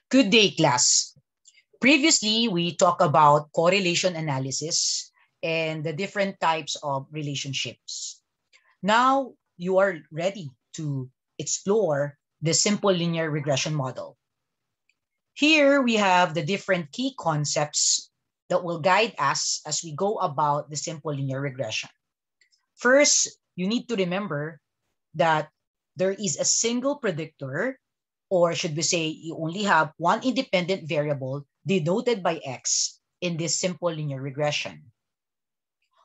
Good day, class. Previously, we talked about correlation analysis and the different types of relationships. Now you are ready to explore the simple linear regression model. Here we have the different key concepts that will guide us as we go about the simple linear regression. First, you need to remember that there is a single predictor, or should we say you only have one independent variable denoted by x in this simple linear regression.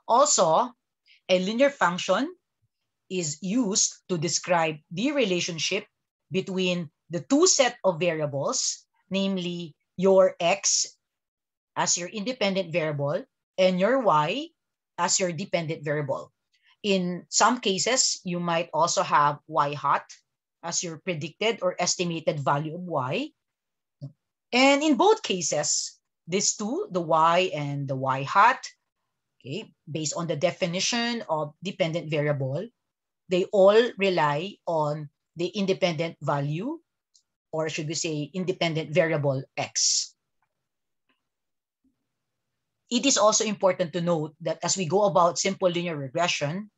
Also, a linear function is used to describe the relationship between the two set of variables, namely your x as your independent variable and your y as your dependent variable. In some cases, you might also have y hat as your predicted or estimated value of y. And in both cases, these two, the y and the y hat, okay, based on the definition of dependent variable, they all rely on the independent value, or should we say independent variable x. It is also important to note that as we go about simple linear regression,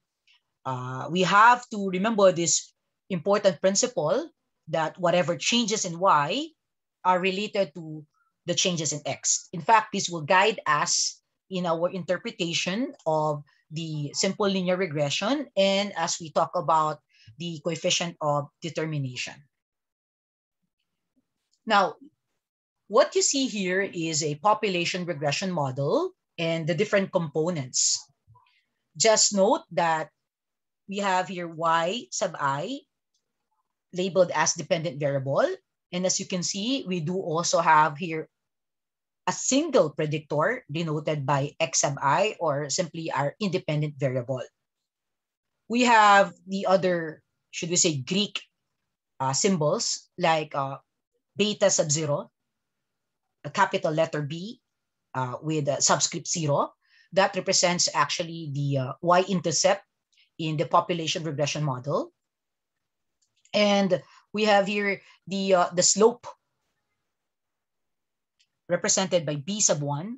we have to remember this important principle that whatever changes in y are related to the changes in x. In fact, this will guide us in our interpretation of the simple linear regression and as we talk about the coefficient of determination. Now, what you see here is a population regression model and the different components. Just note that we have here y sub I labeled as dependent variable. And as you can see, we do also have here a single predictor denoted by x sub I, or simply our independent variable. We have the other, should we say, Greek symbols like beta sub 0, a capital letter B with a subscript 0. That represents actually the y-intercept in the population regression model. And we have here the slope represented by b sub 1,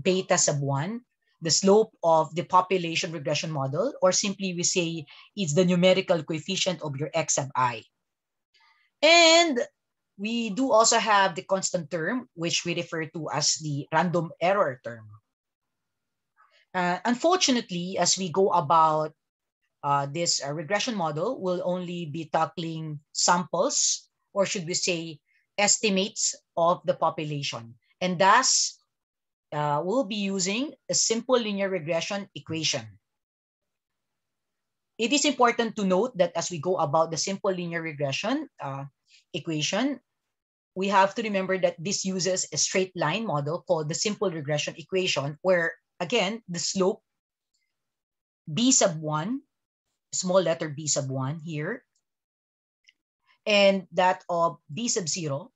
beta sub 1, the slope of the population regression model, or simply we say it's the numerical coefficient of your x sub I. And we do also have the constant term, which we refer to as the random error term. Unfortunately, as we go about this regression model, we'll only be tackling samples, or should we say estimates of the population. And thus, we'll be using a simple linear regression equation. It is important to note that as we go about the simple linear regression equation, we have to remember that this uses a straight line model called the simple regression equation, where again, the slope b sub 1, small letter b sub 1 here, and that of b sub 0,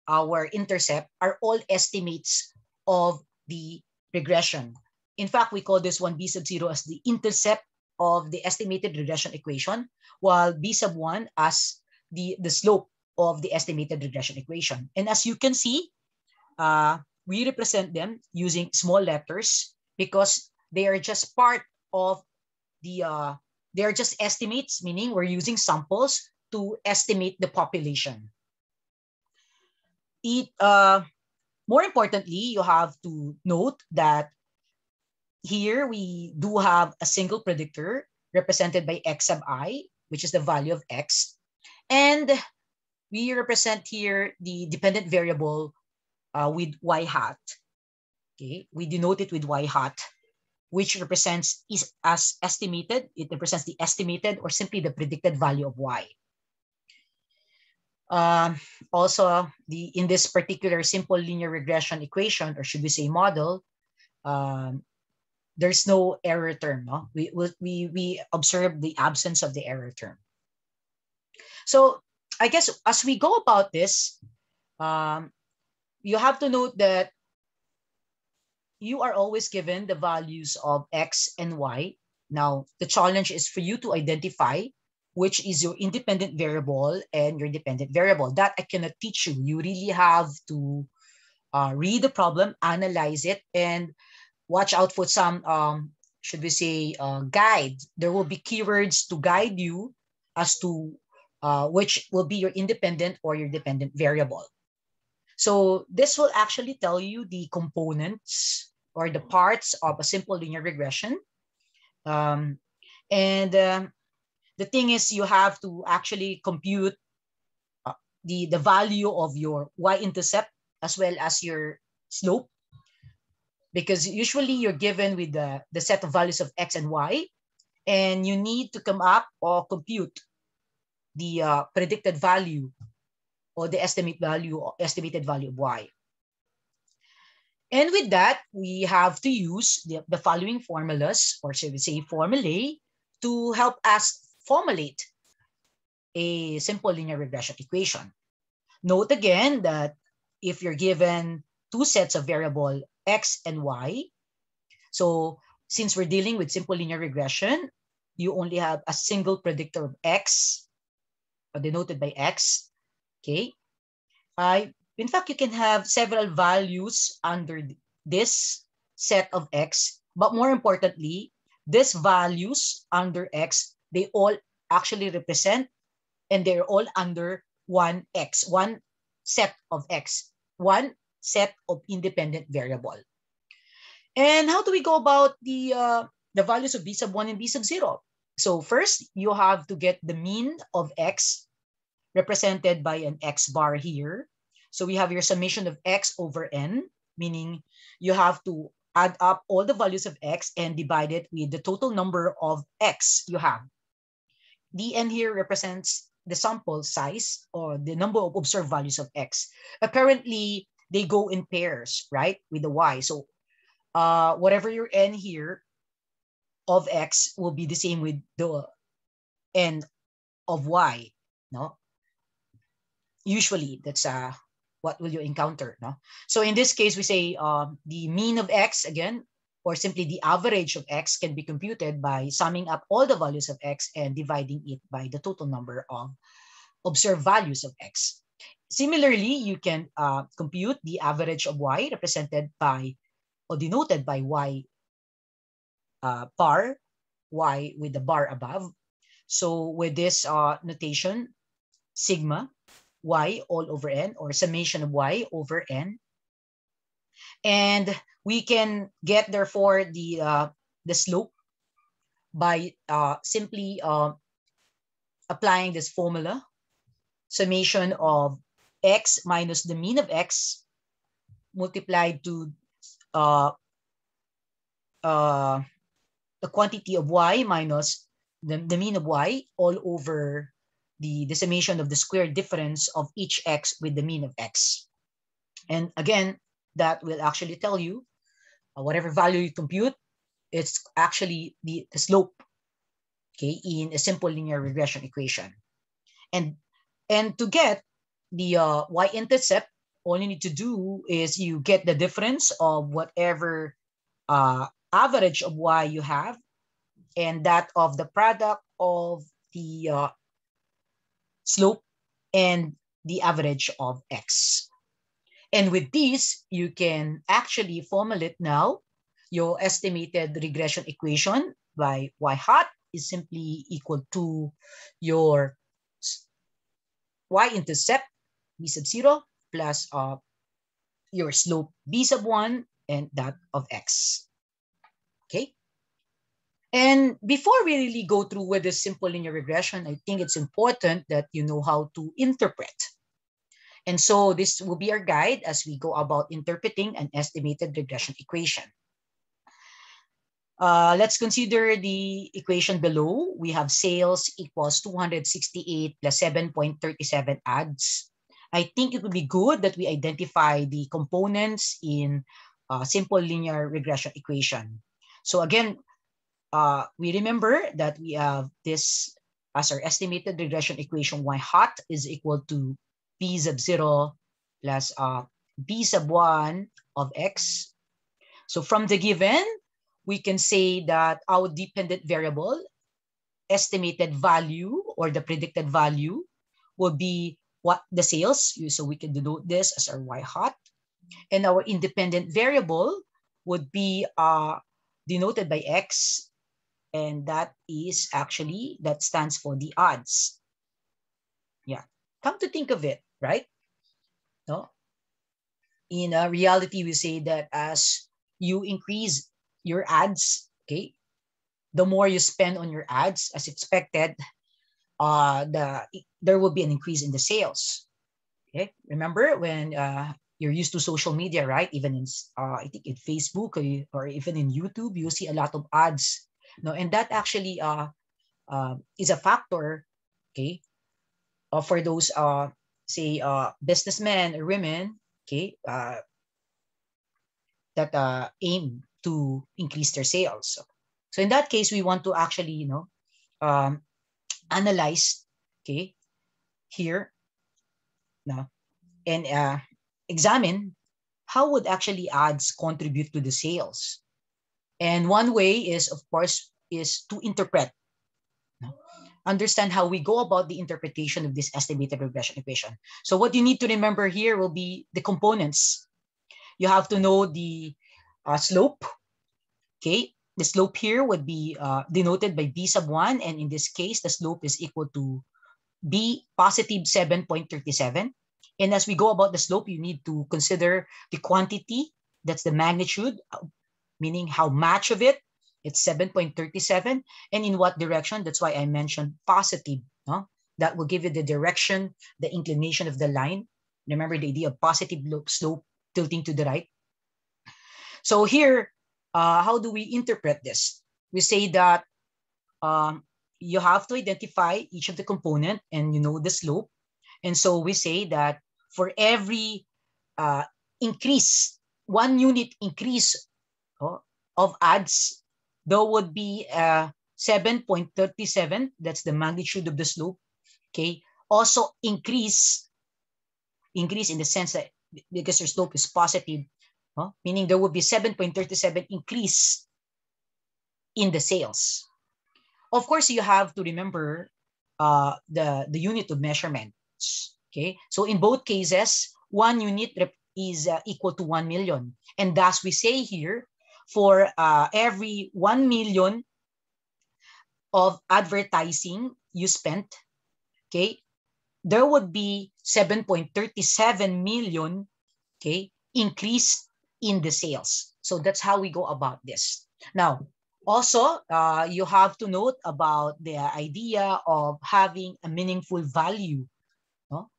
our intercept, are all estimates of the regression. In fact, we call this one b sub 0 as the intercept of the estimated regression equation, while b sub 1 as the slope of the estimated regression equation. And as you can see, we represent them using small letters because they are just part of the, they are just estimates, meaning we're using samples to estimate the population. More importantly, you have to note that here we do have a single predictor represented by x sub I, which is the value of x. And we represent here the dependent variable with y hat. Okay, we denote it with y hat, which represents is as estimated. It represents the estimated or simply the predicted value of y. Also, in this particular simple linear regression equation, or should we say model, there's no error term. No? We observe the absence of the error term. So I guess as we go about this, you have to note that you are always given the values of x and y. Now, the challenge is for you to identify which is your independent variable and your dependent variable. That I cannot teach you. You really have to read the problem, analyze it, and watch out for some, should we say, guide. There will be keywords to guide you as to which will be your independent or your dependent variable. So this will actually tell you the components or the parts of a simple linear regression. And the thing is, you have to actually compute the value of your y-intercept as well as your slope, because usually you're given with the set of values of x and y, and you need to come up or compute the predicted value or the estimated value of y. And with that, we have to use the following formulas, or should we say formulae, to help us formulate a simple linear regression equation. Note again that if you're given two sets of variable x and y, so since we're dealing with simple linear regression, you only have a single predictor of x, denoted by x, okay? In fact, you can have several values under this set of x, but more importantly, these values under x, they all actually represent, and they're all under one x, one set of x, one set of independent variable. And how do we go about the values of b sub 1 and b sub 0? So first, you have to get the mean of x, represented by an x bar here. So we have your summation of x over n, meaning you have to add up all the values of x and divide it with the total number of x you have. The n here represents the sample size or the number of observed values of x. Apparently, they go in pairs, right, with the y. So whatever your n here of x will be the same with the n of y, no? Usually, that's what will you encounter, no? So in this case, we say the mean of x, again, or simply the average of x, can be computed by summing up all the values of x and dividing it by the total number of observed values of x. Similarly, you can compute the average of y, represented by or denoted by y bar, y with the bar above. So with this notation, sigma y all over n, or summation of y over n. And we can get, therefore, the slope by simply applying this formula, summation of x minus the mean of x multiplied to the quantity of y minus the mean of y all over the summation of the square difference of each x with the mean of x. And again, that will actually tell you whatever value you compute, it's actually the slope, okay, in a simple linear regression equation. And to get the y-intercept, all you need to do is you get the difference of whatever average of y you have and that of the product of the slope and the average of x. And with this, you can actually formulate now your estimated regression equation by y hat is simply equal to your y-intercept b sub 0 plus your slope b sub 1 and that of x. Okay. And before we really go through with this simple linear regression, I think it's important that you know how to interpret. And so this will be our guide as we go about interpreting an estimated regression equation. Let's consider the equation below. We have sales equals 268 plus 7.37 ads. I think it would be good that we identify the components in a simple linear regression equation. So again, we remember that we have this as our estimated regression equation. Y hat is equal to b sub 0 plus b sub 1 of x. So from the given, we can say that our dependent variable estimated value or the predicted value will be what the sales. So we can denote this as our y hat. And our independent variable would be denoted by x. And that is actually, that stands for the odds. Yeah. Come to think of it, right? No? In reality, we say that as you increase your ads, okay, the more you spend on your ads as expected, there will be an increase in the sales. Okay, remember when you're used to social media, right? Even in I think in Facebook or even in YouTube, you see a lot of ads. No, and that actually is a factor, okay, for those say businessmen or women, okay, that aim to increase their sales. So in that case, we want to actually, analyze, okay, here now and examine how would actually ads contribute to the sales. And one way is, of course, is to interpret, understand how we go about the interpretation of this estimated regression equation. So what you need to remember here will be the components. You have to know the slope. Okay, the slope here would be denoted by b sub 1, and in this case, the slope is equal to b positive 7.37. And as we go about the slope, you need to consider the quantity. That's the magnitude, meaning how much of it. It's 7.37. And in what direction? That's why I mentioned positive. No? That will give you the direction, the inclination of the line. Remember the idea of positive slope tilting to the right. So here, how do we interpret this? We say that you have to identify each of the component and you know the slope. And so we say that for every increase, 1 unit increase of ads, there would be 7.37. That's the magnitude of the slope. Okay. Also increase in the sense that because your slope is positive, meaning there would be 7.37 increase in the sales. Of course, you have to remember the unit of measurements. Okay, so in both cases, 1 unit is equal to 1 million. And thus we say here, for every 1 million of advertising you spent, okay, there would be 7.37 million, okay, increase in the sales. So that's how we go about this. Now, also, you have to note about the idea of having a meaningful value. No?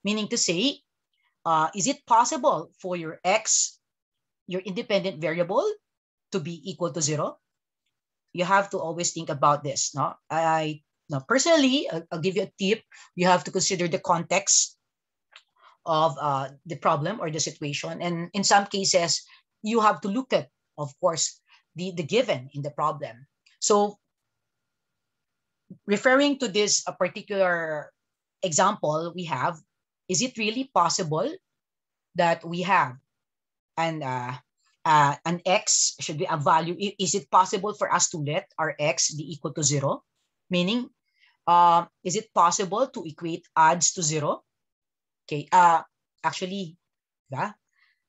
Meaning to say, is it possible for your X, your independent variable, to be equal to 0? You have to always think about this. No? Now, personally, I'll give you a tip. You have to consider the context of the problem or the situation. And in some cases, you have to look at, of course, the given in the problem. So referring to this particular example we have, is it really possible that we have an X should be a value? Is it possible for us to let our X be equal to 0? Meaning, is it possible to equate ads to 0? Okay, actually,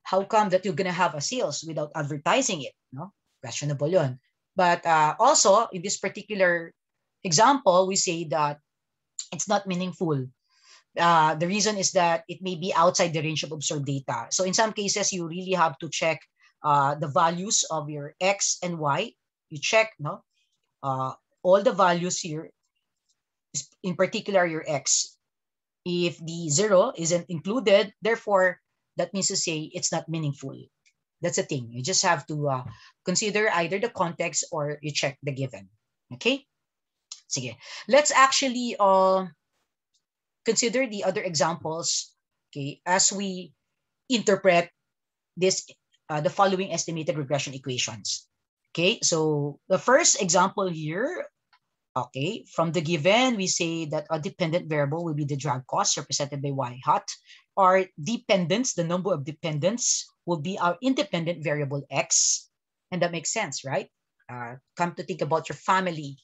how come that you're gonna have a sales without advertising it? No, questionable yun. But also in this particular example, we say that it's not meaningful. The reason is that it may be outside the range of observed data. So in some cases, you really have to check the values of your X and Y. You check all the values here, in particular your X. If the 0 isn't included, therefore, that means to say it's not meaningful. That's the thing. You just have to consider either the context or you check the given. Okay? Sige. Let's actually consider the other examples, okay, as we interpret this, the following estimated regression equations. Okay, so the first example here, okay, from the given, we say that a dependent variable will be the drag cost represented by y hat. Our dependents, the number of dependents, will be our independent variable x. And that makes sense, right? Come to think about your family.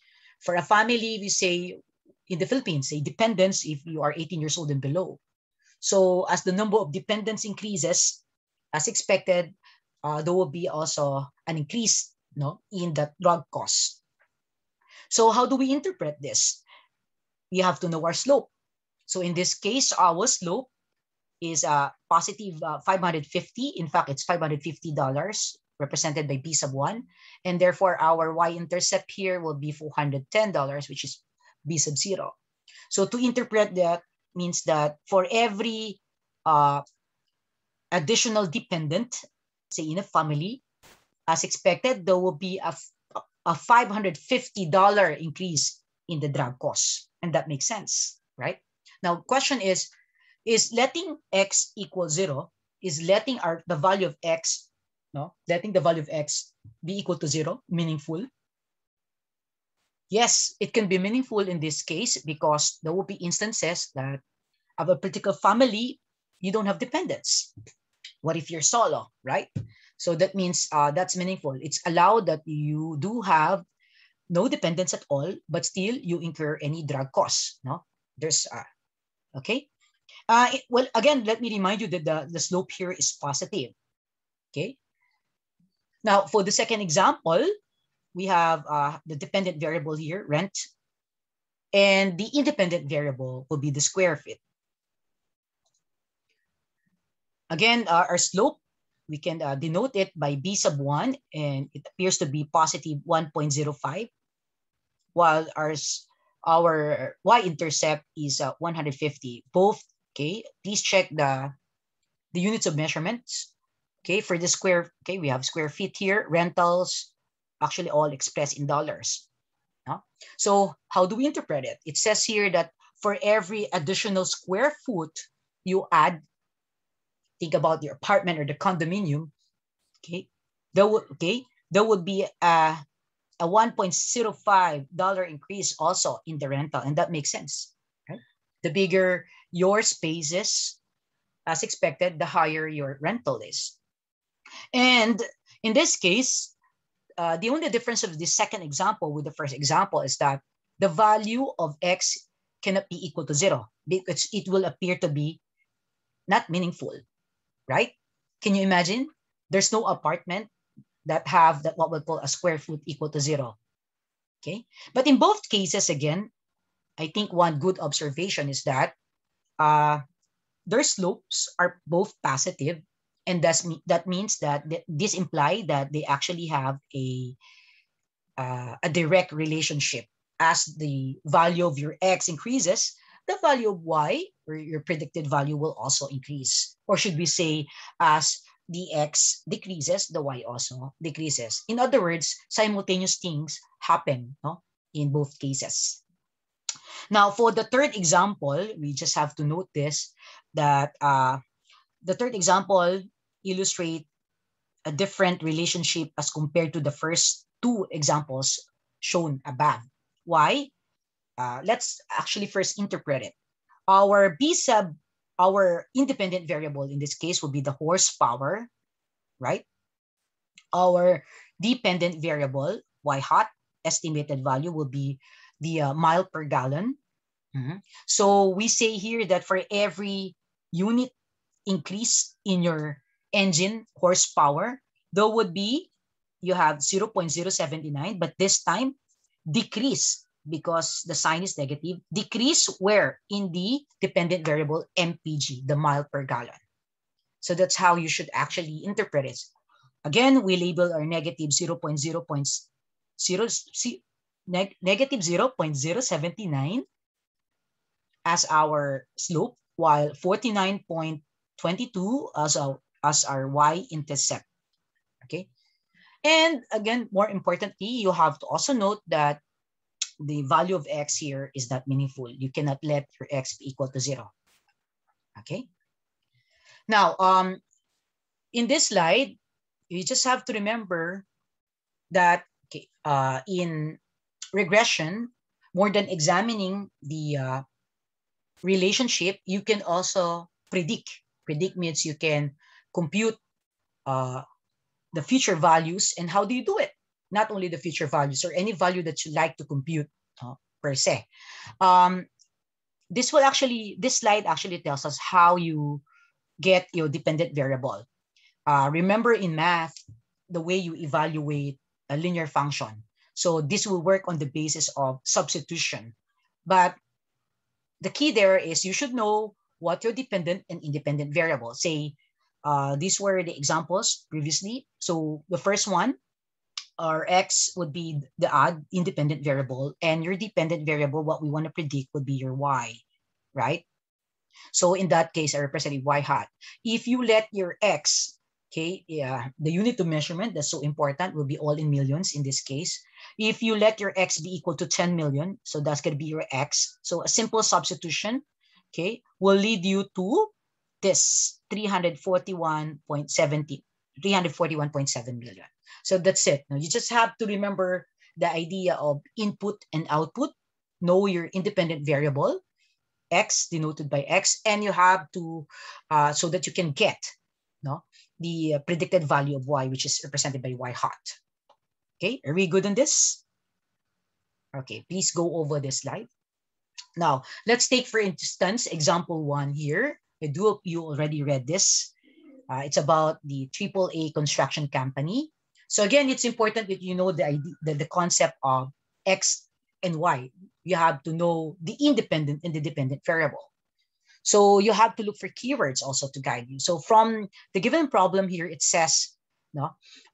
For a family, we say in the Philippines, say dependents if you are 18 years old and below. So as the number of dependents increases, as expected, there will be also an increase, in the drug cost. So how do we interpret this? We have to know our slope. So in this case, our slope is positive 550. In fact, it's $550 represented by B sub 1. And therefore, our y-intercept here will be $410, which is B sub 0. So to interpret that means that for every additional dependent, say in a family, as expected, there will be a $550 increase in the drug cost. And that makes sense, right? Now, question is letting x equal 0, is letting the value of x, letting the value of x be equal to 0 meaningful? Yes, it can be meaningful in this case because there will be instances that of a particular family, you don't have dependents. What if you're solo, right? So that means that's meaningful. It's allowed that you do have no dependents at all, but still you incur any drug costs. There's okay. Well, again, let me remind you that the slope here is positive. Okay. Now, for the second example, we have the dependent variable here, rent, and the independent variable will be the square feet. Again, our slope, we can denote it by B sub 1, and it appears to be positive 1.05, while our y-intercept is 150. Both, okay, please check the units of measurements. Okay, for the square, okay, we have square feet here, rentals, actually all expressed in dollars. So how do we interpret it? It says here that for every additional square foot you add, think about the apartment or the condominium, okay, there would be a $1.05 increase also in the rental, and that makes sense, right? The bigger your space is, as expected, the higher your rental is. And in this case, the only difference of the second example with the first example is that the value of x cannot be equal to 0 because it will appear to be not meaningful, right? Can you imagine? There's no apartment that have that what we call a square foot equal to 0. Okay, but in both cases, again, I think one good observation is that their slopes are both positive, and that means that this implies that they actually have a direct relationship. As the value of your x increases, the value of y, or your predicted value, will also increase. Or should we say, as the x decreases, the y also decreases. In other words, simultaneous things happen, in both cases. Now, for the third example, we just have to note this, that the third example illustrates a different relationship as compared to the first two examples shown above. Why? Let's actually first interpret it. Our B sub, our independent variable in this case will be the horsepower, right? Our dependent variable, y hot, estimated value will be the mile per gallon. So we say here that for every unit increase in your engine horsepower, there would be, you have 0.079, but this time decrease because the sign is negative. Decrease where? In the dependent variable MPG, the mile per gallon. So that's how you should actually interpret it. Again, we label our negative 0.079 as our slope, while 49.22 as our y-intercept. Okay. And again, more importantly, you have to also note that the value of x here is not meaningful. You cannot let your x be equal to 0. Okay. Now, in this slide, you just have to remember that in regression, more than examining the relationship, you can also predict. Predict means you can compute the future values. And how do you do it? Not only the future values or any value that you like to compute. per se. This slide actually tells us how you get your dependent variable. Remember in math, the way you evaluate a linear function. So this will work on the basis of substitution. But the key there is you should know what your dependent and independent variable. Say, these were the examples previously. So the first one, our x would be the odd independent variable, and your dependent variable, what we want to predict, would be your y, right? So in that case, I represented y hat. If you let your x, okay, the unit of measurement, that's so important, will be all in millions in this case. If you let your x be equal to 10 million, so that's going to be your x. So a simple substitution, okay, will lead you to this 341.7 million. So that's it. Now you just have to remember the idea of input and output, know your independent variable, x denoted by x, and you have to, so that you can get the predicted value of y, which is represented by y hat. Okay, are we good on this? Okay, please go over this slide. Now, let's take, for instance, example 1 here. I do hope you already read this. It's about the AAA construction company. So again, it's important that you know the idea, the concept of x and y. You have to know the independent and the dependent variable. So you have to look for keywords also to guide you. So from the given problem here, it says,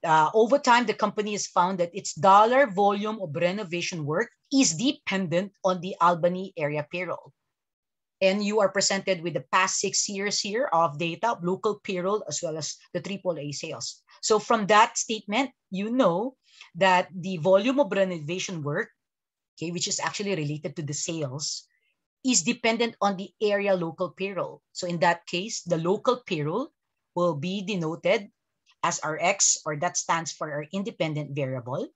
over time, the company has found that its dollar volume of renovation work is dependent on the Albany area payroll. And you are presented with the past 6 years here of data, local payroll, as well as the AAA sales. So from that statement, you know that the volume of renovation work, okay, which is actually related to the sales, is dependent on the area local payroll. So in that case, the local payroll will be denoted as our X, or that stands for our independent variable.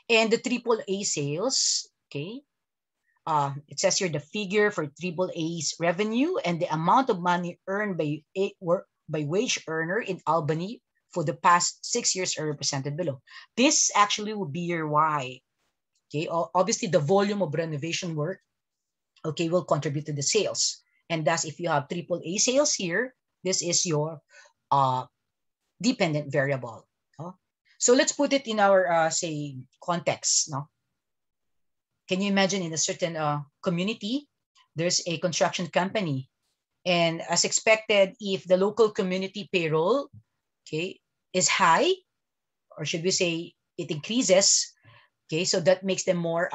And the AAA sales, okay, it says here the figure for AAA's revenue and the amount of money earned by wage earner in Albany for the past 6 years are represented below. This actually will be your Y. Okay, obviously the volume of renovation work, okay, will contribute to the sales. And thus, if you have AAA sales here, this is your dependent variable. So let's put it in our, say, context. Can you imagine in a certain community, there's a construction company. And as expected, if the local community payroll, okay, is high, or should we say it increases, okay, so that makes them more,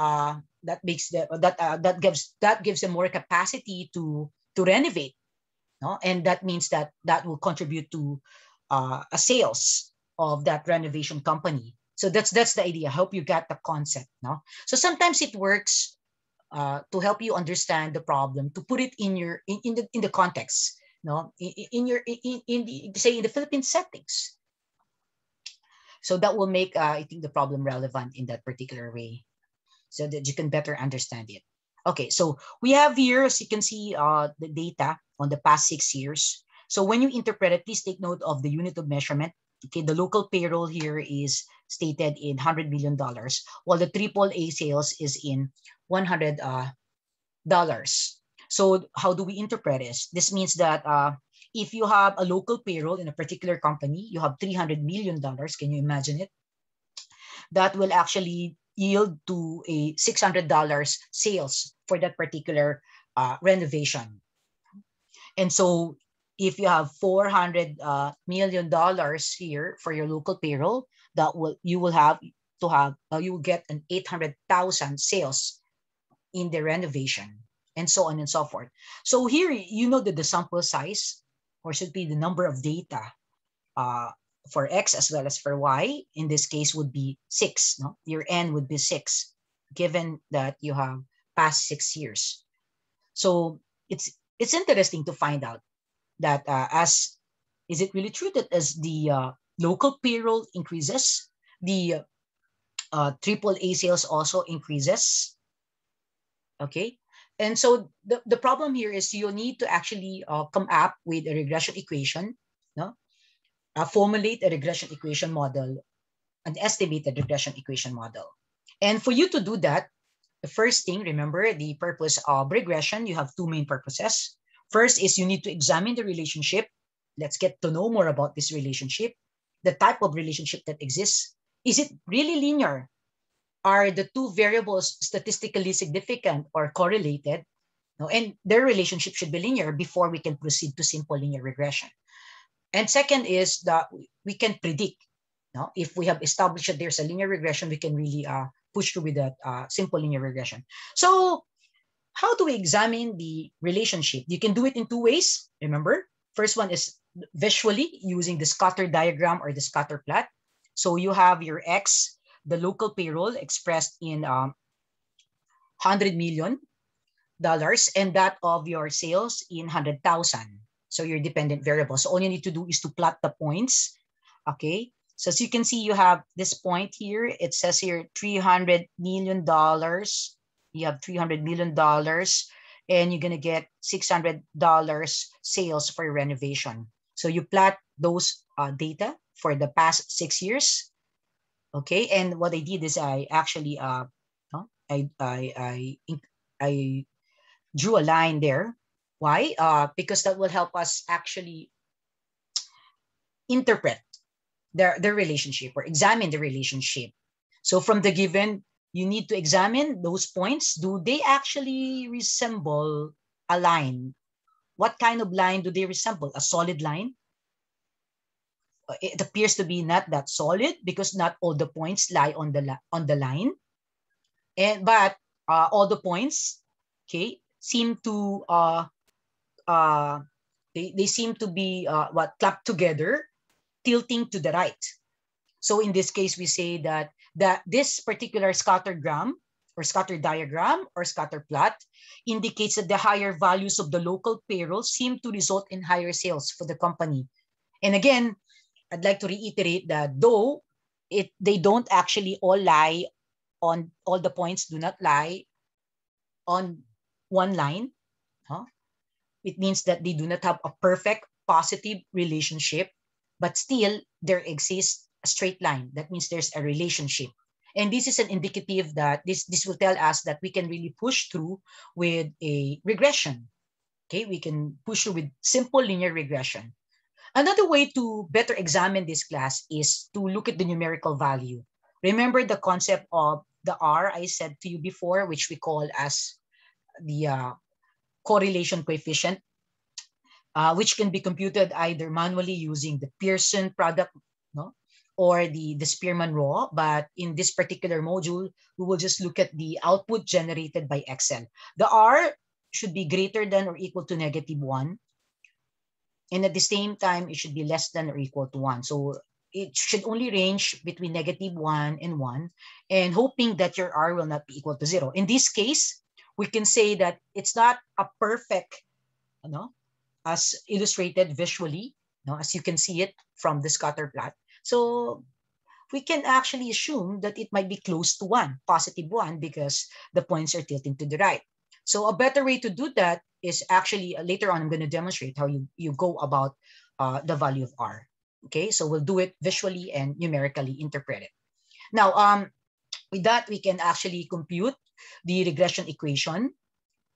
that gives them more capacity to renovate, and that means that will contribute to a sales of that renovation company. So that's the idea. I hope you got the concept. So sometimes it works to help you understand the problem, to put it in your in the context, in the Philippine settings. So that will make I think the problem relevant in that particular way, so that you can better understand it. Okay, so we have here, as you can see, the data on the past 6 years. So when you interpret it, please take note of the unit of measurement. Okay, the local payroll here is stated in $100 million, while the AAA sales is in $100. So how do we interpret this? This means that if you have a local payroll in a particular company, you have $300 million. Can you imagine it? That will actually yield to a $600 sales for that particular renovation. And so if you have $400 million here for your local payroll, you will get an 800,000 sales in the renovation, and so on and so forth. So here, you know that the sample size, or should be the number of data for X as well as for Y, in this case would be 6. Your N would be 6, given that you have past 6 years. So it's interesting to find out that is it really true that as the local payroll increases, the AAA sales also increases? Okay, and so the problem here is you need to actually come up with a regression equation, formulate a regression equation model, an estimated regression equation model. And for you to do that, the first thing, remember the purpose of regression, you have two main purposes. First is you need to examine the relationship. Let's get to know more about this relationship, the type of relationship that exists. Is it really linear? Are the two variables statistically significant or correlated? No, and their relationship should be linear before we can proceed to simple linear regression. And second is that we can predict. No? If we have established that there's a linear regression, we can really push through with that simple linear regression. So how do we examine the relationship? You can do it in two ways, remember. First one is visually using the scatter diagram or the scatter plot. So you have your X, the local payroll expressed in $100 million, and that of your sales in 100,000. So your dependent variable. So all you need to do is to plot the points. Okay. So as you can see, you have this point here. It says here $300 million. You have $300 million and you're going to get $600 sales for your renovation. So you plot those data for the past 6 years. Okay. And what I did is I actually, I drew a line there. Why? Because that will help us actually interpret their relationship or examine the relationship. So from the given, you need to examine those points. Do they actually resemble a line? What kind of line do they resemble? A solid line? It appears to be not that solid because not all the points lie on the line. But all the points, okay, seem to they seem to be clapped together, tilting to the right. So in this case, we say that this particular scattergram or scatter diagram or scatter plot indicates that the higher values of the local payroll seem to result in higher sales for the company. And again, I'd like to reiterate that though they don't actually all lie on, all the points do not lie on one line. Huh? It means that they do not have a perfect positive relationship, but still there exists a straight line. That means there's a relationship. And this is an indicative that this will tell us that we can really push through with a regression. Okay, we can push through with simple linear regression. Another way to better examine this class is to look at the numerical value. Remember the concept of the R I said to you before, which we call as the correlation coefficient, which can be computed either manually using the Pearson product, no, or the Spearman Raw. But in this particular module, we will just look at the output generated by Excel. The R should be greater than or equal to -1. And at the same time, it should be less than or equal to 1. So it should only range between -1 and 1, and hoping that your R will not be equal to 0. In this case, we can say that it's not a perfect, as illustrated visually, as you can see it from the scatter plot. So we can actually assume that it might be close to 1, +1, because the points are tilting to the right. So a better way to do that is actually, later on, I'm going to demonstrate how you go about the value of R. Okay, so we'll do it visually and numerically interpret it. Now, with that, we can actually compute the regression equation,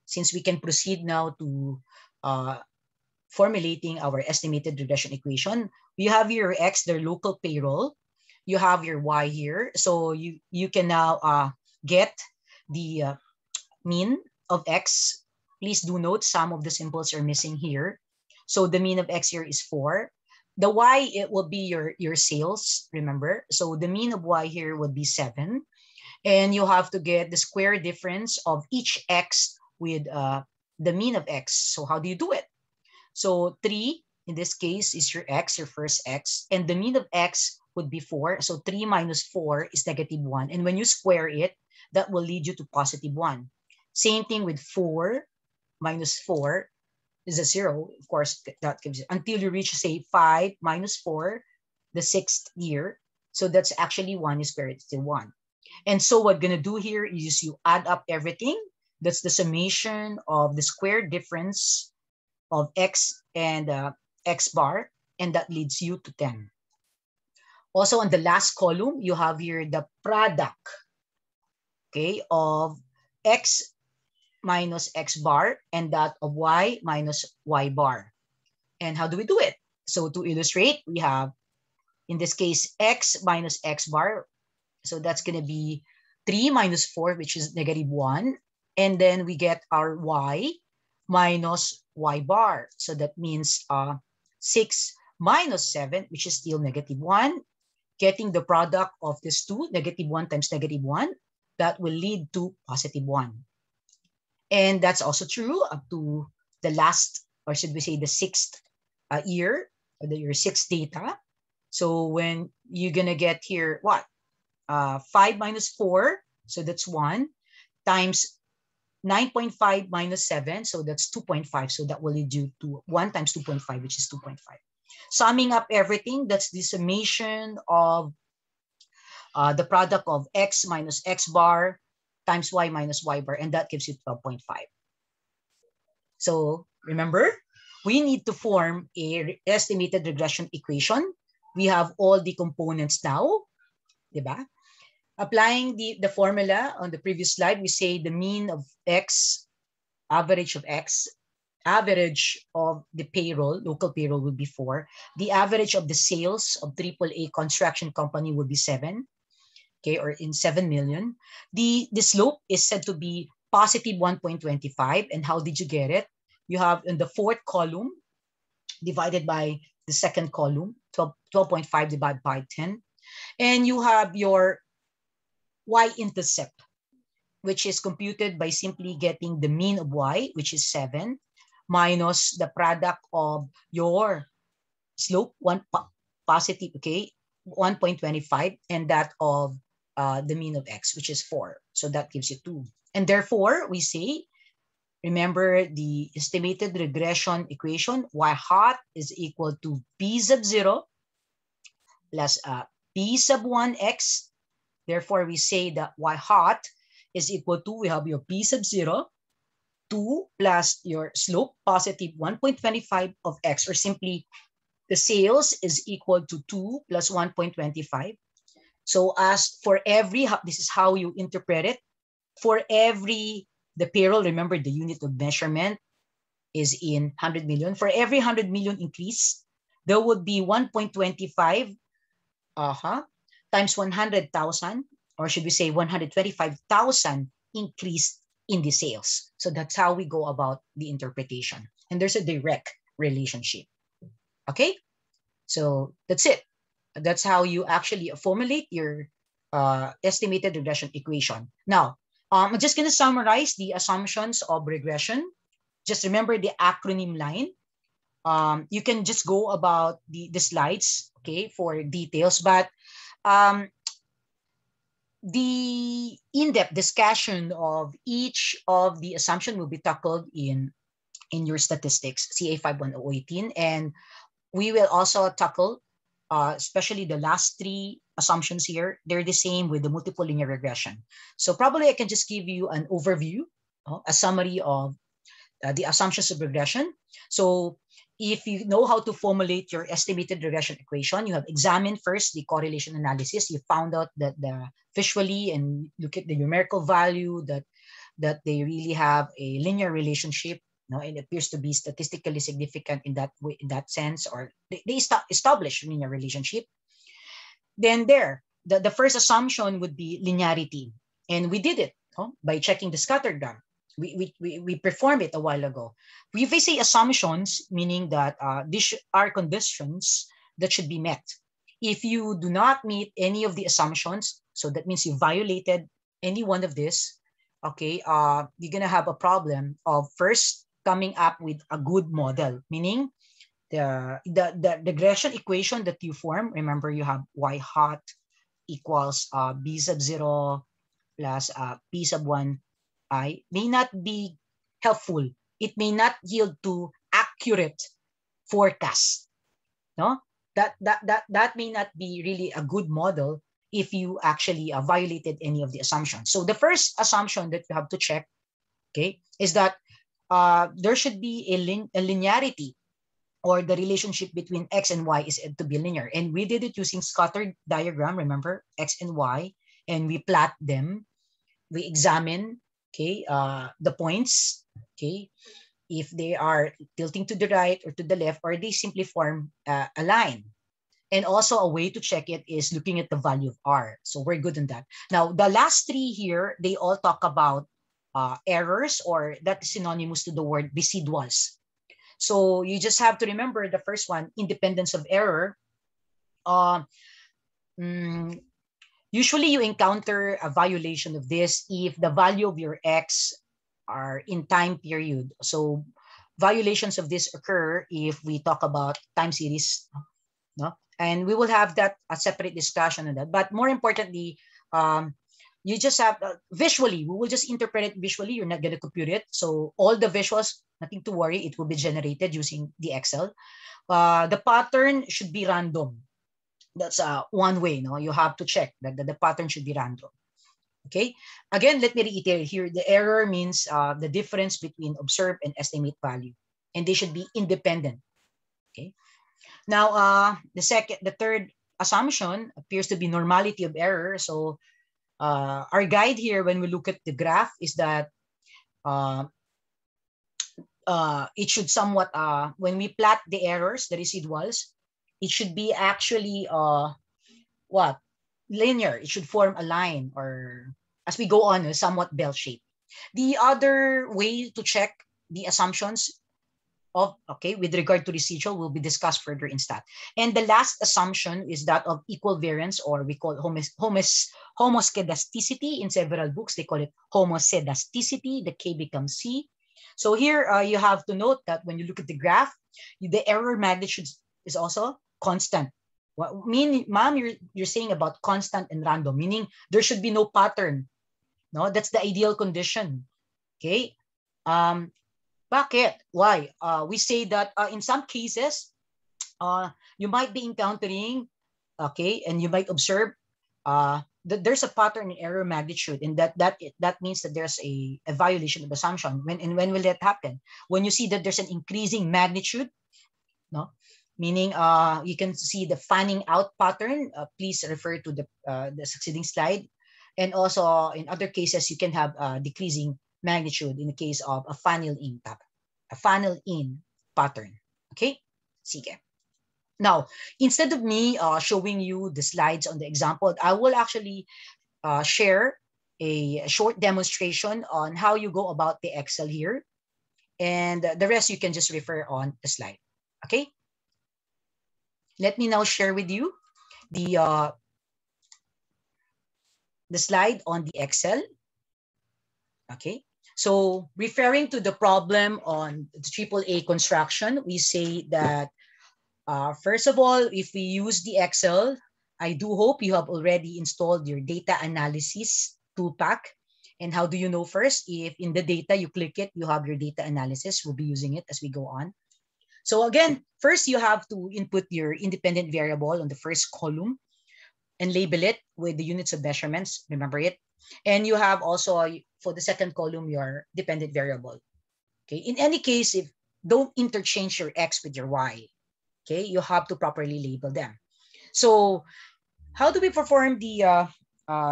since we can proceed now to formulating our estimated regression equation. You have your X, their local payroll. You have your Y here. So you can now get the mean of X. Please do note some of the symbols are missing here. So the mean of X here is 4. The Y, it will be your sales, remember. So the mean of Y here would be 7. And you have to get the square difference of each X with the mean of X. So how do you do it? So 3, in this case, is your X, your first X. And the mean of X would be 4. So 3 minus 4 is -1. And when you square it, that will lead you to +1. Same thing with 4 minus 4 is a 0. Of course, that gives it until you reach, say, 5 minus 4, the 6th year. So that's actually 1. You square it, still 1. And so what we're going to do here is you add up everything. That's the summation of the square difference of X and X bar. And that leads you to 10. Also, on the last column, you have here the product, okay, of x minus x bar and that of y minus y bar. And how do we do it? So to illustrate, we have, in this case, x minus x bar. So that's going to be 3 minus 4, which is negative 1. And then we get our y minus y bar. So that means 6 minus 7, which is still negative 1. Getting the product of these two, negative 1 times negative 1, that will lead to positive 1. And that's also true up to the last, or should we say the sixth year, or your sixth data. So when you're going to get here, what? 5 minus 4, so that's 1, times 9.5 minus 7, so that's 2.5. So that will lead you to 1 times 2.5, which is 2.5. Summing up everything, that's the summation of the product of x minus x bar times y minus y bar, and that gives you 12.5. So remember, we need to form a estimated regression equation. We have all the components now, diba? Applying the formula on the previous slide, we say the mean of x, average of x, average of the payroll, local payroll would be 4. The average of the sales of AAA construction company would be 7, okay, or in 7 million. The slope is said to be positive 1.25. And how did you get it? You have in the fourth column divided by the second column, 12.5 divided by 10. And you have your y-intercept, which is computed by simply getting the mean of y, which is 7, minus the product of your slope, positive, okay, 1.25, and that of the mean of x, which is 4. So that gives you 2. And therefore, we say, remember the estimated regression equation, y hat is equal to p sub 0 plus p sub 1x. Therefore, we say that y hat is equal to, we have your p sub 0, 2 plus your slope, positive 1.25 of x, or simply the sales is equal to 2 plus 1.25. So as for every, this is how you interpret it. For every, the payroll, remember the unit of measurement is in 100 million. For every 100 million increase, there would be 1.25 times 100,000, or should we say 125,000 increase in the sales. So that's how we go about the interpretation. And there's a direct relationship. Okay? So that's it. That's how you actually formulate your estimated regression equation. Now, I'm just going to summarize the assumptions of regression. Just remember the acronym line. You can just go about the slides, okay, for details. But the in-depth discussion of each of the assumption will be tackled in your statistics, CA 51018. And we will also tackle especially the last 3 assumptions here. They're the same with the multiple linear regression. So probably I can just give you an overview, a summary of the assumptions of regression. So if you know how to formulate your estimated regression equation, you have examined first the correlation analysis. You found out that visually and look at the numerical value that they really have a linear relationship. No, it appears to be statistically significant in that way, in that sense, or they establish linear relationship. Then the first assumption would be linearity, and we did it by checking the scattergram. We performed it a while ago. We say assumptions, meaning that these are conditions that should be met. If you do not meet any of the assumptions, so that means you violated any one of this, okay, you're gonna have a problem of first coming up with a good model, meaning the regression equation that you form. Remember, you have y hat equals b sub 0 plus p sub 1 I may not be helpful. It may not yield to accurate forecast. No, that may not be really a good model if you actually violated any of the assumptions. So the first assumption that you have to check, okay, is that there should be a linearity, or the relationship between x and y is to be linear. And we did it using scattered diagram, remember, x and y, and we plot them. We examine, okay, the points, okay, if they are tilting to the right or to the left, or they simply form a line. And also a way to check it is looking at the value of R. So we're good on that. Now, the last three here, they all talk about errors, or that is synonymous to the word residuals. So you just have to remember the first one, independence of error. Uh, mm, Usually you encounter a violation of this if the value of your X are in time period. So violations of this occur if we talk about time series, no? And we will have that a separate discussion on that. But more importantly, you just have visually, we will just interpret it visually. You're not going to compute it. So all the visuals, nothing to worry. It will be generated using the Excel. The pattern should be random. That's one way. No, you have to check that the pattern should be random. Okay. Again, let me reiterate here. The error means the difference between observed and estimate value, and they should be independent. Okay. Now, the third assumption appears to be normality of error. So our guide here, when we look at the graph, is that it should somewhat, when we plot the errors, the residuals, it should be actually what? Linear. It should form a line, or as we go on, somewhat bell shape. The other way to check the assumptions of, okay, with regard to residual will be discussed further in stat. And the last assumption is that of equal variance, or we call homoskedasticity. In several books, they call it homoskedasticity. The K becomes C. So here you have to note that when you look at the graph, the error magnitude is also constant. What ma'am, you're saying about constant and random, meaning there should be no pattern. No, that's the ideal condition. Okay. Bakit? Why? We say that in some cases, you might be encountering, okay, and you might observe that there's a pattern in error magnitude, and that means that there's a violation of assumption. When will that happen? When you see that there's an increasing magnitude, no, meaning you can see the fanning out pattern. Please refer to the succeeding slide, and also in other cases you can have decreasing magnitude in the case of a funnel in pattern. Okay, sige. Now, instead of me showing you the slides on the example, I will actually share a short demonstration on how you go about the Excel here, and the rest you can just refer on the slide. Okay. Let me now share with you the slide on the Excel. Okay. So referring to the problem on the AAA construction, we say that first of all, if we use the Excel, I do hope you have already installed your data analysis toolpack. And how do you know first? If in the data you click it, you have your data analysis. We'll be using it as we go on. So again, first you have to input your independent variable on the first column and label it with the units of measurements. Remember it. And you have also for the second column your dependent variable. Okay. In any case, if don't interchange your X with your Y. Okay, you have to properly label them. So how do we perform the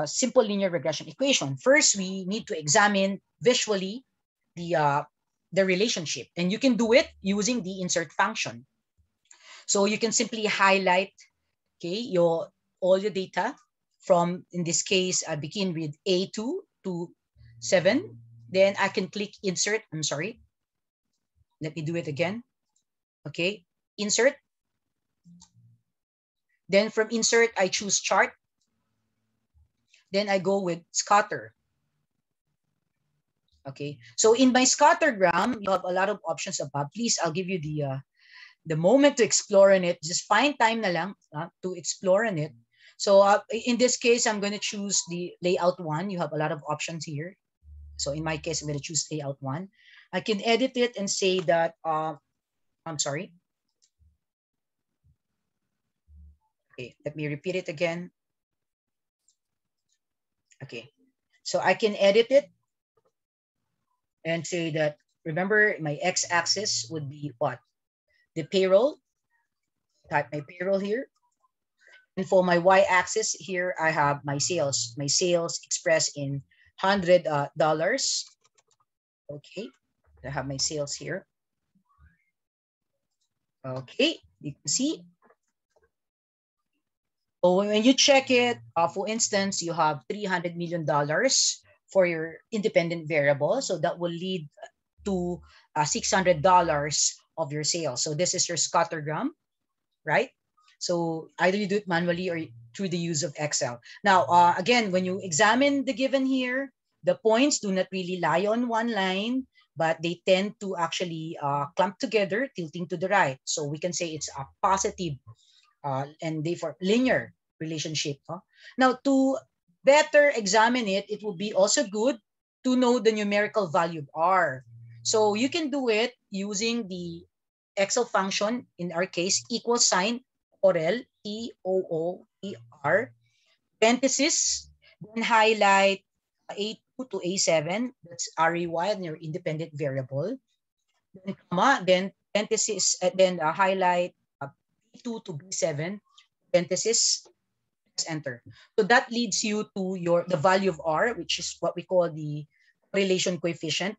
simple linear regression equation? First, we need to examine visually the relationship, and you can do it using the insert function. So you can simply highlight, okay, all your data from, in this case, I begin with A2 to 7. Then I can click insert. I'm sorry. Let me do it again. Okay, insert. Then from insert, I choose chart. Then I go with scatter. Okay, so in my scattergram, you have a lot of options above. Please, I'll give you the moment to explore on it. Just find time na lang to explore on it. So in this case, I'm going to choose the layout 1. You have a lot of options here. So in my case, I'm going to choose layout 1. I can edit it and say that, I'm sorry. Okay, let me repeat it again. Okay, so I can edit it and say that, remember, my x-axis would be what? The payroll. Type my payroll here. And for my y-axis here, I have my sales. My sales expressed in $100. Okay, I have my sales here. Okay, you can see. So when you check it, for instance, you have $300 million for your independent variable. So that will lead to $600 of your sales. So this is your scattergram, right? So either you do it manually or through the use of Excel. Now, again, when you examine the given here, the points do not really lie on one line, but they tend to actually clump together, tilting to the right. So we can say it's a positive and therefore linear relationship. Huh? Now, to better examine it, it would be also good to know the numerical value of R. So you can do it using the Excel function, in our case, equal sign, OREL, EOOER, parenthesis, then highlight A2 to A7, that's REY, and your independent variable, then comma, then parenthesis, then highlight B2 to B7, parenthesis, press enter. So that leads you to the value of R, which is what we call the correlation coefficient.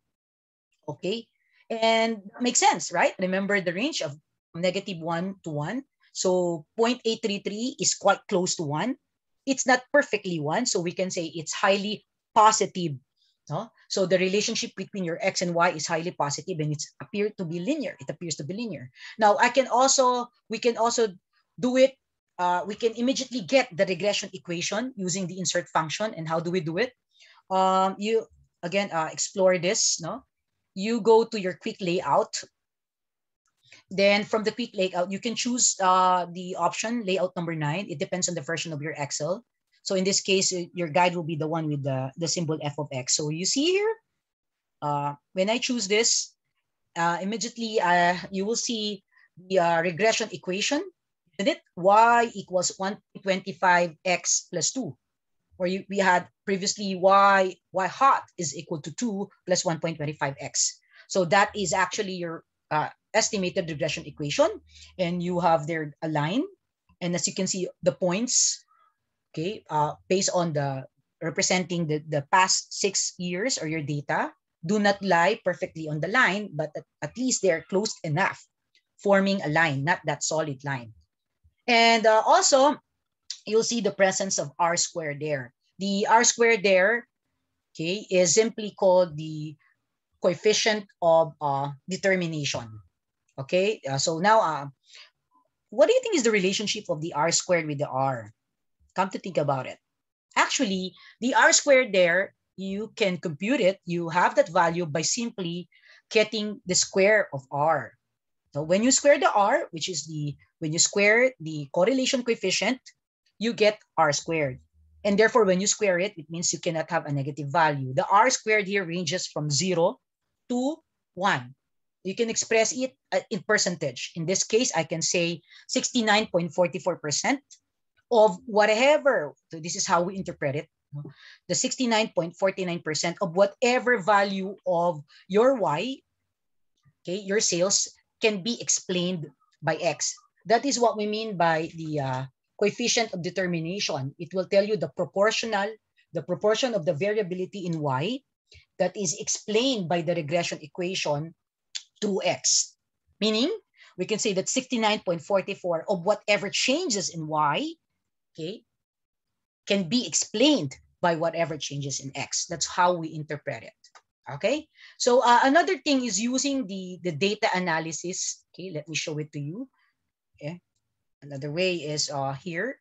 Okay. And that makes sense, right? Remember the range of -1 to 1. So 0.833 is quite close to 1. It's not perfectly 1, so we can say it's highly positive. No? So the relationship between your X and Y is highly positive and it's appeared to be linear. It appears to be linear. Now we can also do it. We can immediately get the regression equation using the insert function. And how do we do it? You again explore this. No, you go to your quick layout. Then from the quick layout, you can choose the option layout number 9. It depends on the version of your Excel. So in this case, your guide will be the one with the symbol f of x. So you see here, when I choose this, immediately you will see the regression equation, isn't it? Y equals 125x plus 2. Where we had previously y hot is equal to 2 plus 1.25x. So that is actually your estimated regression equation. And you have there a line. And as you can see, the points, okay, based on the representing the past 6 years or your data, do not lie perfectly on the line, but at least they're close enough, forming a line, not that solid line. And also, you'll see the presence of R squared there. The R squared there, okay, is simply called the coefficient of determination. Okay, so now, what do you think is the relationship of the R squared with the R? Come to think about it. Actually, the R squared there, you can compute it. You have that value by simply getting the square of R. So when you square the R, which is when you square the correlation coefficient, you get R squared. And therefore, when you square it, it means you cannot have a negative value. The R squared here ranges from 0 to 1. You can express it in percentage. In this case, I can say 69.44% of whatever. So this is how we interpret it. The 69.49% of whatever value of your Y, okay, your sales can be explained by X. That is what we mean by the coefficient of determination. It will tell you the proportion of the variability in Y that is explained by the regression equation through X. Meaning, we can say that 69.44 of whatever changes in Y, okay, can be explained by whatever changes in X. That's how we interpret it. Okay, so another thing is using the data analysis. Okay, let me show it to you. Okay, another way is here.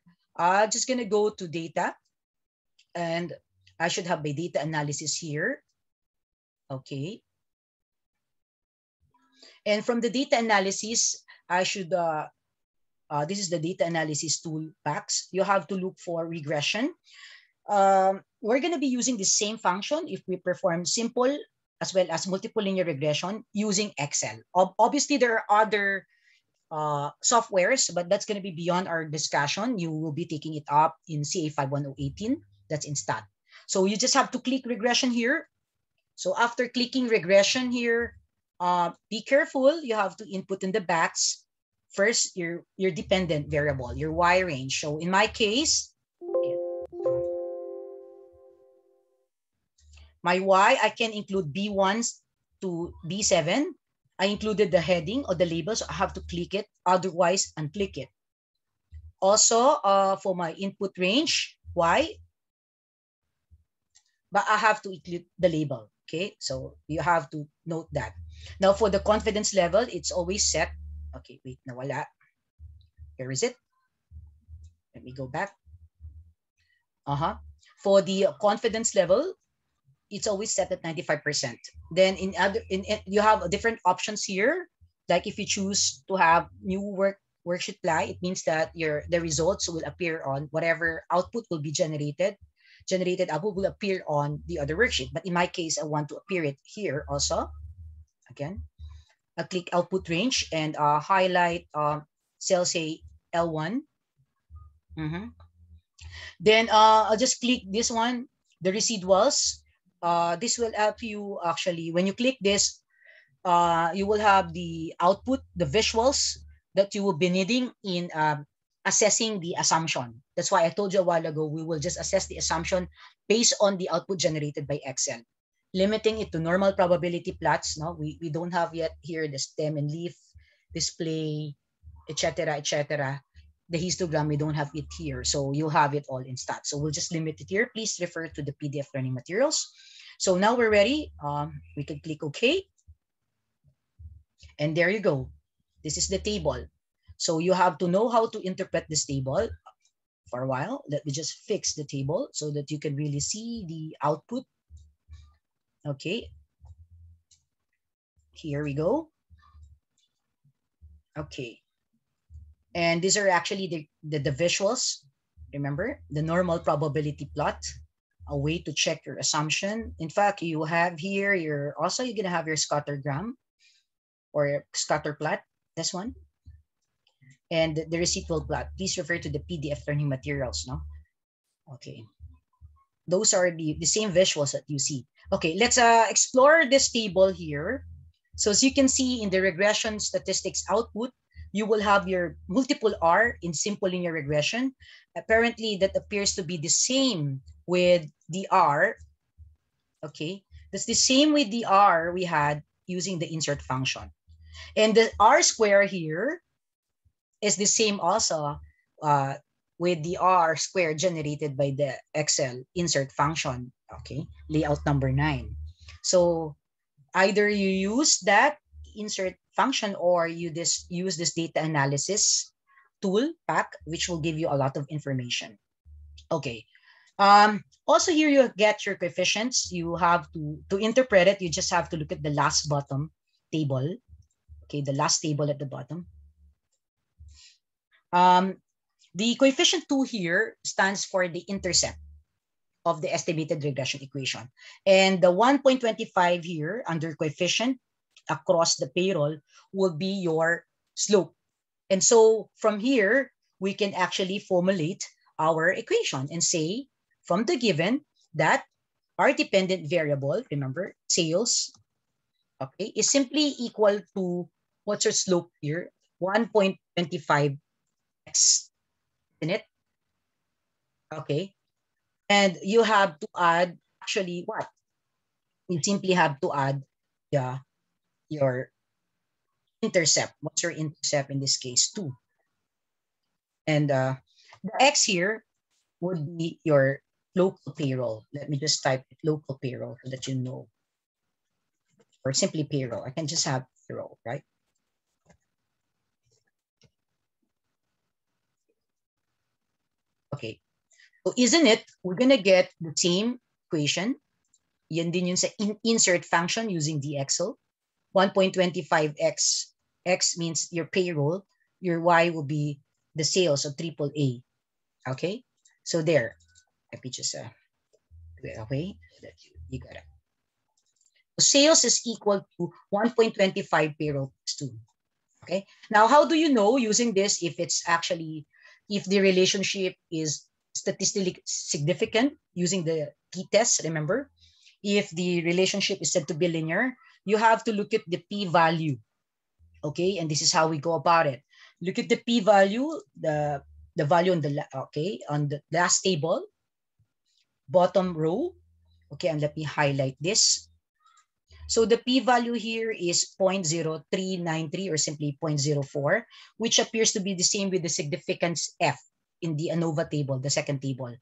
Just gonna go to data, and I should have my data analysis here. Okay, and from the data analysis, I should this is the data analysis toolbox. You have to look for regression. We're going to be using the same function if we perform simple as well as multiple linear regression using Excel. Obviously, there are other softwares, but that's going to be beyond our discussion. You will be taking it up in CA 51018. That's in STAT. So you just have to click regression here. So after clicking regression here, be careful. You have to input in the box first your dependent variable, your Y range. So in my case, my Y, I can include B1 to B7, I included the heading or the label, so I have to click it, otherwise unclick it. Also, for my input range, Y, but I have to include the label, okay? So you have to note that. Now for the confidence level, it's always set. Okay, wait, nawala. Where is it? Let me go back. For the confidence level, it's always set at 95%. Then you have different options here. Like if you choose to have new worksheet ply, it means that the results will appear on whatever output will be generated. Generated output will appear on the other worksheet. But in my case, I want to appear it here also. Again, I click output range and highlight cell, say L1. Then I'll just click this one, the residuals. This will help you actually, when you click this, you will have the output, the visuals that you will be needing in assessing the assumption. That's why I told you a while ago, we will just assess the assumption based on the output generated by Excel. Limiting it to normal probability plots. No, we don't have yet here the stem and leaf display, etc., etc. The histogram, we don't have it here. So you'll have it all in stats. So we'll just limit it here. Please refer to the PDF learning materials. So now we're ready. We can click OK. And there you go. This is the table. So you have to know how to interpret this table for a while. Let me just fix the table so that you can really see the output. Okay. Here we go. Okay. And these are actually the visuals. Remember, the normal probability plot, a way to check your assumption. In fact, you have here you're gonna have your scattergram or scatter plot, this one, and the residual plot. Please refer to the PDF learning materials. No, okay. Those are the same visuals that you see. Okay, let's explore this table here. So as you can see in the regression statistics output, you will have your multiple R in simple linear regression. Apparently, that appears to be the same with the R. Okay, that's the same with the R we had using the insert function. And the R square here is the same also with the R square generated by the Excel insert function. Okay, layout number 9. So either you use that insert function or you use this data analysis tool pack, which will give you a lot of information. Okay. Also here you get your coefficients. You have to interpret it. You just have to look at the last bottom table. Okay, the last table at the bottom. The coefficient 2 here stands for the intercept of the estimated regression equation. And the 1.25 here under coefficient across the payroll will be your slope. And so from here, we can actually formulate our equation and say from the given that our dependent variable, remember, sales, okay, is simply equal to, what's your slope here? 1.25x, isn't it? Okay. And you have to add, actually what? You simply have to add your intercept. What's your intercept in this case? 2. And the X here would be your local payroll. Let me just type it, local payroll, so that you know. Or simply payroll. I can just have payroll, right? Okay. So isn't it, we're going to get the same equation. Yan din yun sa insert function using DXL. 1.25x. X means your payroll. Your Y will be the sales of AAA. Okay? So there. Let me just okay, you got it. So sales is equal to 1.25 payroll plus 2. Okay? Now, how do you know using this if it's actually, if the relationship is statistically significant using the t-test, remember? If the relationship is said to be linear, you have to look at the p-value. Okay, and this is how we go about it. Look at the p-value, the value on the, okay, on the last table, bottom row. Okay, and let me highlight this. So the p-value here is 0.0393 or simply 0.04, which appears to be the same with the significance F in the ANOVA table, the second table.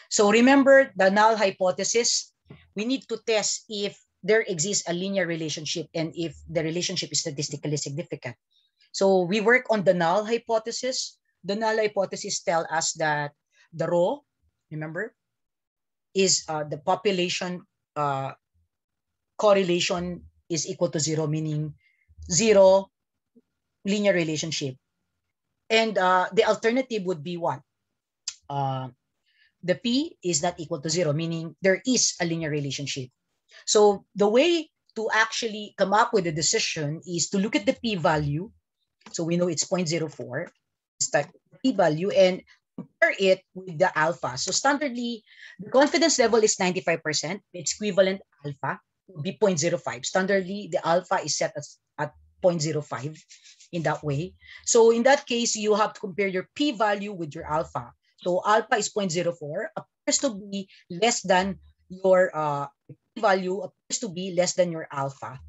So remember the null hypothesis, we need to test if there exists a linear relationship and if the relationship is statistically significant. So we work on the null hypothesis. The null hypothesis tells us that the rho, remember, is the population correlation is equal to 0, meaning 0 linear relationship. And the alternative would be what? The P is not equal to 0, meaning there is a linear relationship. So the way to actually come up with a decision is to look at the p-value. So we know it's 0.04, start p-value, and compare it with the alpha. So standardly, the confidence level is 95%. Its equivalent alpha would be 0.05. Standardly, the alpha is set at 0.05 in that way. So in that case, you have to compare your p-value with your alpha. So alpha is 0.04, appears to be less than your value appears to be less than your alpha.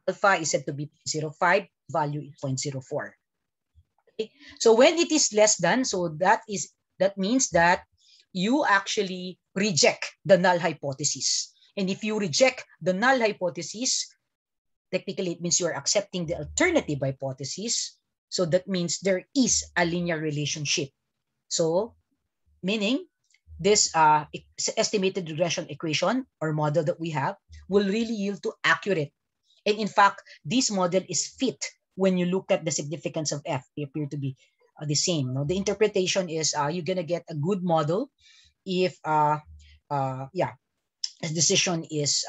Alpha is said to be 0.05, value is 0.04. Okay? So when it is less than, so that means that you actually reject the null hypothesis. And if you reject the null hypothesis, technically it means you are accepting the alternative hypothesis. So that means there is a linear relationship. So meaning this estimated regression equation or model that we have will really yield to accurate. And in fact, this model is fit when you look at the significance of F. They appear to be the same. No? The interpretation is you're going to get a good model if a decision is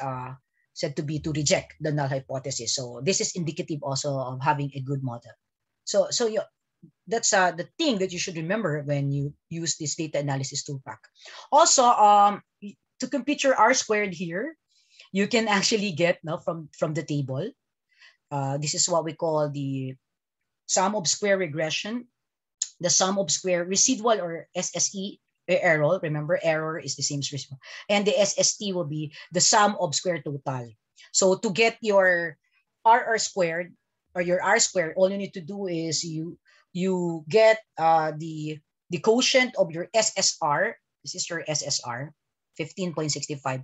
said to be to reject the null hypothesis. So this is indicative also of having a good model. So yeah, that's the thing that you should remember when you use this data analysis toolpack. Also, to compute your R squared here, you can actually get from the table. This is what we call the sum of square regression, the sum of square residual or SSE error. Remember, error is the same as residual. And the SST will be the sum of square total. So to get your RR squared or your R squared, all you need to do is you get the quotient of your SSR. This is your SSR, 15.65,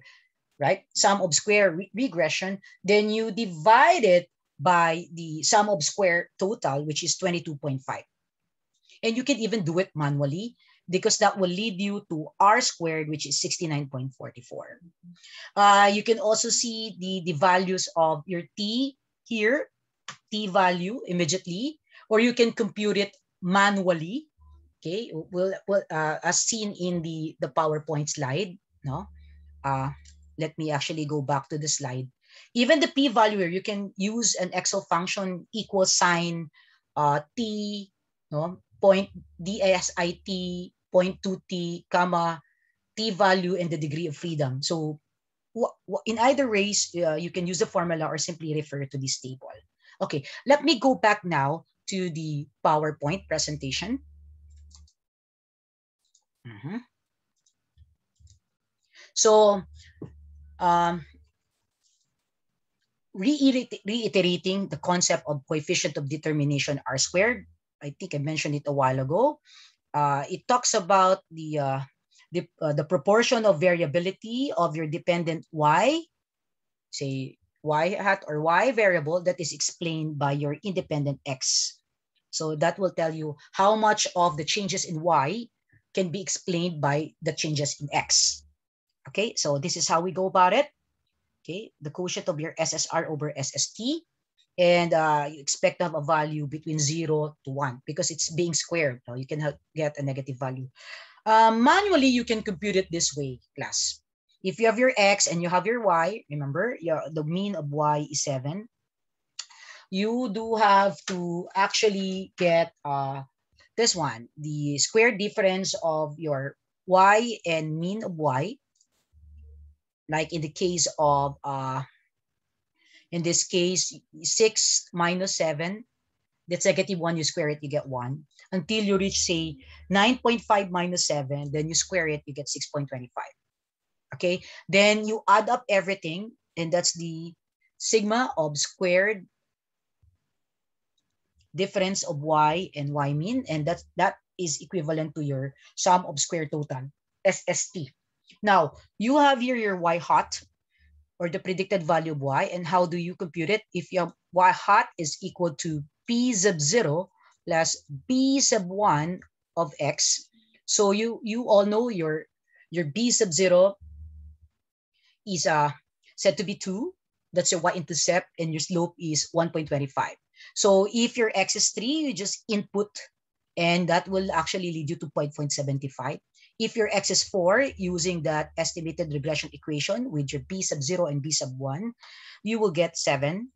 right? Sum of square regression. Then you divide it by the sum of square total, which is 22.5. And you can even do it manually because that will lead you to R squared, which is 69.44. You can also see the values of your T here, T value immediately, or you can compute it manually. Okay, as seen in the PowerPoint slide. No, let me actually go back to the slide. Even the p-value here, you can use an Excel function equal sign t, no, point DSIT 0.2t, comma, t value and the degree of freedom. So in either ways, you can use the formula or simply refer to this table. Okay, let me go back now to the PowerPoint presentation. So, reiterating the concept of coefficient of determination R squared. I think I mentioned it a while ago. It talks about the proportion of variability of your dependent y, say y hat or y variable that is explained by your independent x. So that will tell you how much of the changes in y can be explained by the changes in x. Okay, so this is how we go about it. Okay, the quotient of your SSR over SST, and you expect to have a value between 0 to 1 because it's being squared. You can get a negative value. Manually, you can compute it this way, class. If you have your x and you have your y, remember, the mean of y is 7. You do have to actually get this one, the square difference of your y and mean of y. Like in the case of, in this case, 6 minus 7, that's -1, you square it, you get 1. Until you reach, say, 9.5 minus 7, then you square it, you get 6.25. Okay, then you add up everything, and that's the sigma of squared difference of y and y mean, and that is equivalent to your sum of square total, SST. Now, you have here your y hat, or the predicted value of y, and how do you compute it? If your y hat is equal to p sub 0 plus b sub 1 of x, so you all know your b sub 0 is said to be 2. That's your y-intercept, and your slope is 1.25. So if your x is 3, you just input, and that will actually lead you to 0.75. If your x is 4, using that estimated regression equation with your b sub 0 and b sub 1, you will get 7.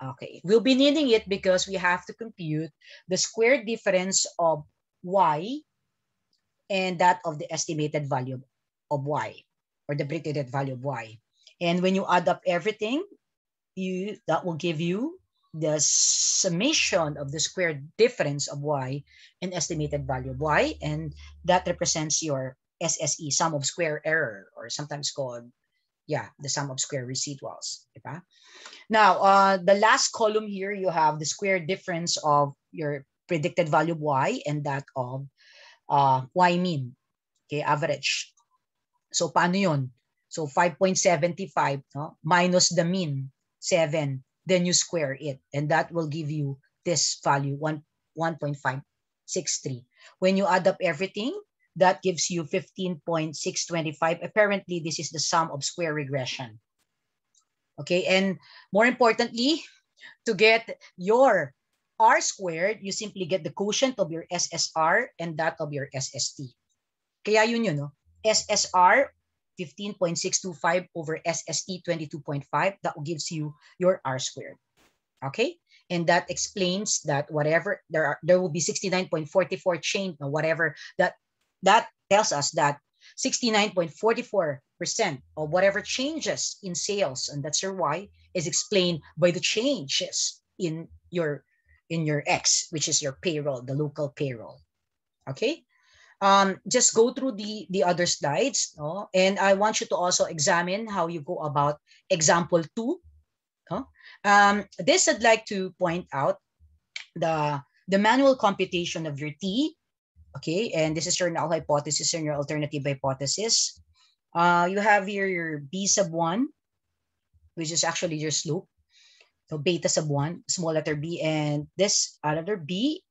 Okay, we'll be needing it because we have to compute the square difference of y and that of the estimated value of y, or the predicted value of y. And when you add up everything, that will give you the summation of the square difference of y and estimated value of y, and that represents your SSE, sum of square error, or sometimes called, the sum of square residuals. Diba? Now, the last column here, you have the square difference of your predicted value of y and that of y mean, okay, average. So paano yun? So 5.75 no? Minus the mean, 7. Then you square it, and that will give you this value, 1.563. When you add up everything, that gives you 15.625. Apparently, this is the sum of square regression. Okay, and more importantly, to get your R squared, you simply get the quotient of your SSR and that of your SST. Kaya yun, no? SSR, 15.625 over SST, 22.5. That gives you your R squared. Okay? And that explains that whatever, there will be 69.44 change, or whatever, that tells us that 69.44% of whatever changes in sales, and that's your Y, is explained by the changes in your X, which is your payroll, the local payroll. Okay? Just go through the other slides, no? And I want you to also examine how you go about example 2. No? This I'd like to point out the manual computation of your T. Okay, and this is your null hypothesis and your alternative hypothesis. You have here your B sub 1, which is actually your slope. So beta sub 1, small letter b, and this letter b,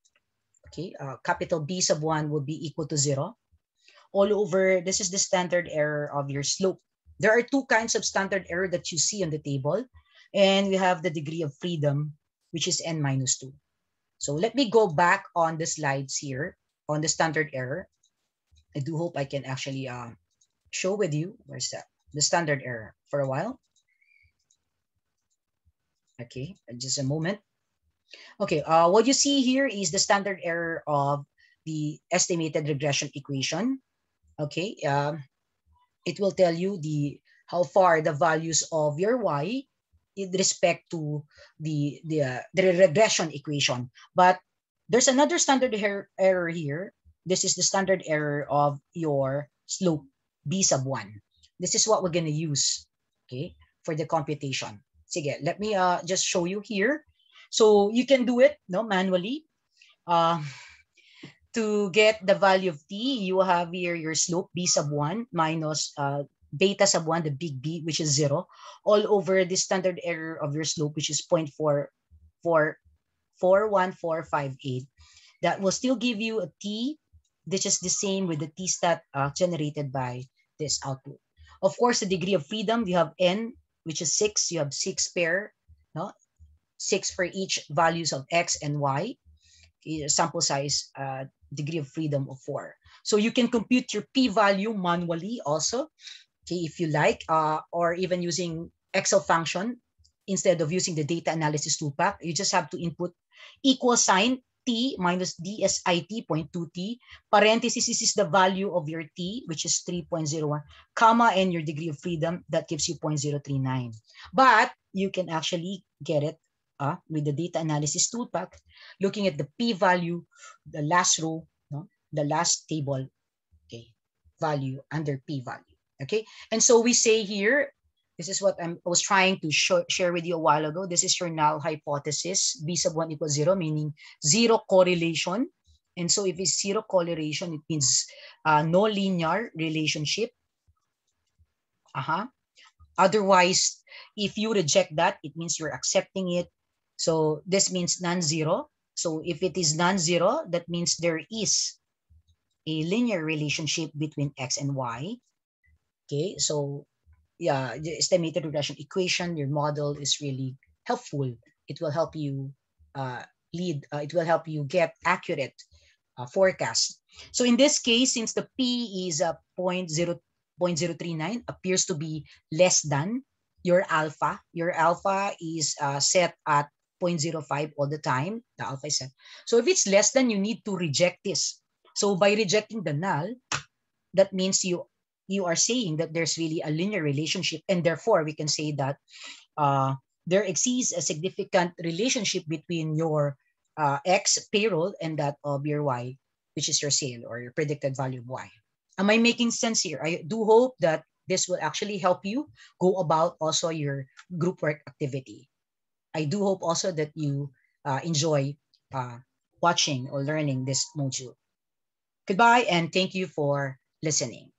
okay, capital B sub 1 will be equal to 0. All over, this is the standard error of your slope. There are two kinds of standard error that you see on the table, and we have the degree of freedom, which is n minus 2. So let me go back on the slides here on the standard error. I do hope I can actually show with you, where's that? The standard error for a while. Okay, just a moment. Okay, what you see here is the standard error of the estimated regression equation. Okay, it will tell you how far the values of your y with respect to the regression equation. But there's another standard error here. This is the standard error of your slope, B sub 1. This is what we're going to use, okay, for the computation. Sige, let me just show you here. So you can do it manually. To get the value of t, you have here your slope, B sub 1 minus beta sub 1, the big B, which is 0, all over the standard error of your slope, which is 0.41458. That will still give you a t, which is the same with the t-stat generated by this output. Of course, the degree of freedom, you have n, which is 6. You have 6 pair, 6 for each values of x and y. Sample size, degree of freedom of 4. So you can compute your p-value manually also, okay, if you like, or even using Excel function instead of using the data analysis toolpath. You just have to input equal sign t minus DSIT 0.2t. Parenthesis, this is the value of your t, which is 3.01, comma, and your degree of freedom, that gives you 0.039. But you can actually get it with the data analysis toolpath, looking at the p-value, the last row, the last table, okay, value under p-value. Okay, and so we say here This is what I was trying to share with you a while ago. This is your null hypothesis. V sub 1 equals 0, meaning zero correlation. And so if it's zero correlation, it means no linear relationship. Otherwise, if you reject that, it means you're accepting it. So this means non-zero. So if it is non-zero, that means there is a linear relationship between x and y. Okay, so yeah, the estimated regression equation, your model is really helpful. It will help you it will help you get accurate forecast. So in this case, since the P is 0.039, appears to be less than your alpha is set at 0.05 all the time. The alpha is set. So if it's less than, you need to reject this. So by rejecting the null, that means you are saying that there's really a linear relationship, and therefore we can say that there exists a significant relationship between your X payroll and that of your Y, which is your sale or your predicted value of Y. Am I making sense here? I do hope that this will actually help you go about also your group work activity. I do hope also that you enjoy watching or learning this module. Goodbye, and thank you for listening.